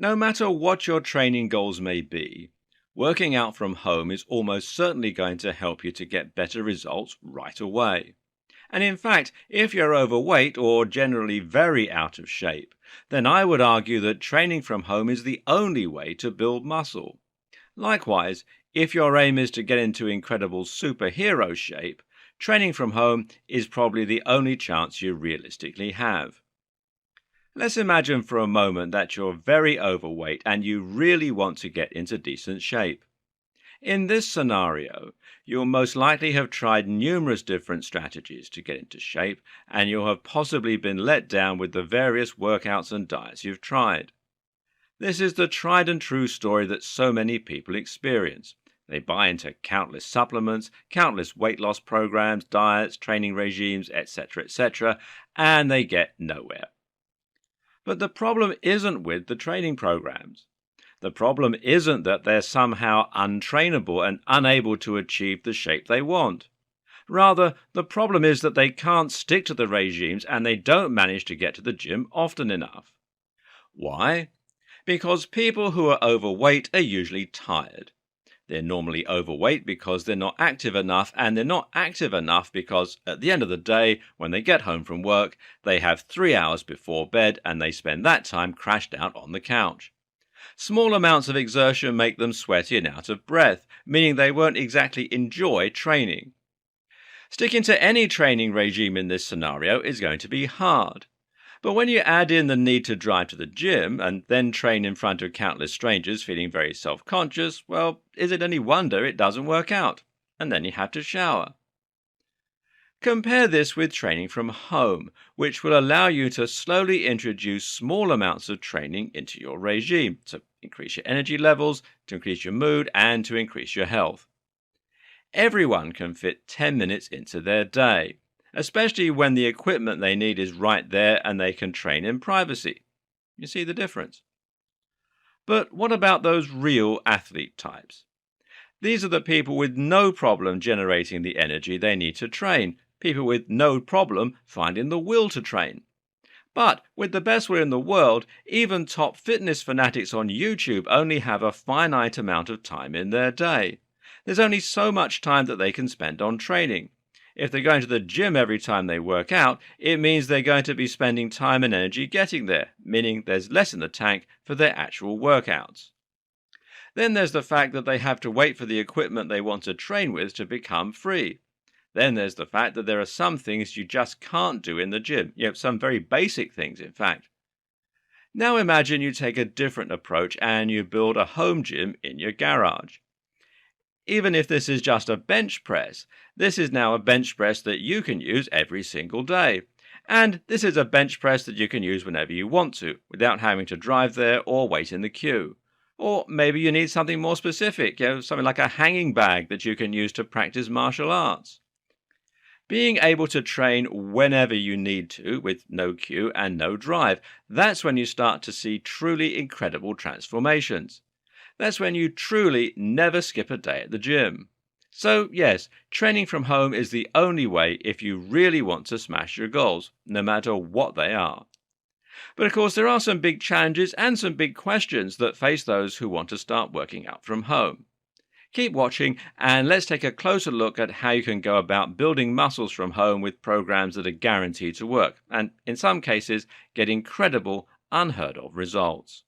No matter what your training goals may be, working out from home is almost certainly going to help you to get better results right away. And in fact, if you're overweight or generally very out of shape, then I would argue that training from home is the only way to build muscle. Likewise, if your aim is to get into incredible superhero shape, training from home is probably the only chance you realistically have. Let's imagine for a moment that you're very overweight and you really want to get into decent shape. In this scenario, you'll most likely have tried numerous different strategies to get into shape, and you'll have possibly been let down with the various workouts and diets you've tried. This is the tried and true story that so many people experience. They buy into countless supplements, countless weight loss programs, diets, training regimes, etc., and they get nowhere. But the problem isn't with the training programs. The problem isn't that they're somehow untrainable and unable to achieve the shape they want. Rather, the problem is that they can't stick to the regimes and they don't manage to get to the gym often enough. Why? Because people who are overweight are usually tired. They're normally overweight because they're not active enough, and they're not active enough because at the end of the day, when they get home from work, they have 3 hours before bed and they spend that time crashed out on the couch. Small amounts of exertion make them sweaty and out of breath, meaning they won't exactly enjoy training. Sticking to any training regime in this scenario is going to be hard. But when you add in the need to drive to the gym and then train in front of countless strangers feeling very self-conscious, well, is it any wonder it doesn't work out? And then you have to shower. Compare this with training from home, which will allow you to slowly introduce small amounts of training into your regime to increase your energy levels, to increase your mood, and to increase your health. Everyone can fit 10 minutes into their day, especially when the equipment they need is right there and they can train in privacy. You see the difference? But what about those real athlete types? These are the people with no problem generating the energy they need to train, people with no problem finding the will to train. But with the best will in the world, even top fitness fanatics on YouTube only have a finite amount of time in their day. There's only so much time that they can spend on training. If they're going to the gym every time they work out, it means they're going to be spending time and energy getting there, meaning there's less in the tank for their actual workouts. Then there's the fact that they have to wait for the equipment they want to train with to become free. Then there's the fact that there are some things you just can't do in the gym, some very basic things, in fact. Now imagine you take a different approach and you build a home gym in your garage. Even if this is just a bench press, this is now a bench press that you can use every single day. And this is a bench press that you can use whenever you want to, without having to drive there or wait in the queue. Or maybe you need something more specific, something like a hanging bag that you can use to practice martial arts. Being able to train whenever you need to, with no queue and no drive, that's when you start to see truly incredible transformations. That's when you truly never skip a day at the gym. So yes, training from home is the only way if you really want to smash your goals, no matter what they are. But of course, there are some big challenges and some big questions that face those who want to start working out from home. Keep watching and let's take a closer look at how you can go about building muscles from home with programs that are guaranteed to work and, in some cases, get incredible, unheard of results.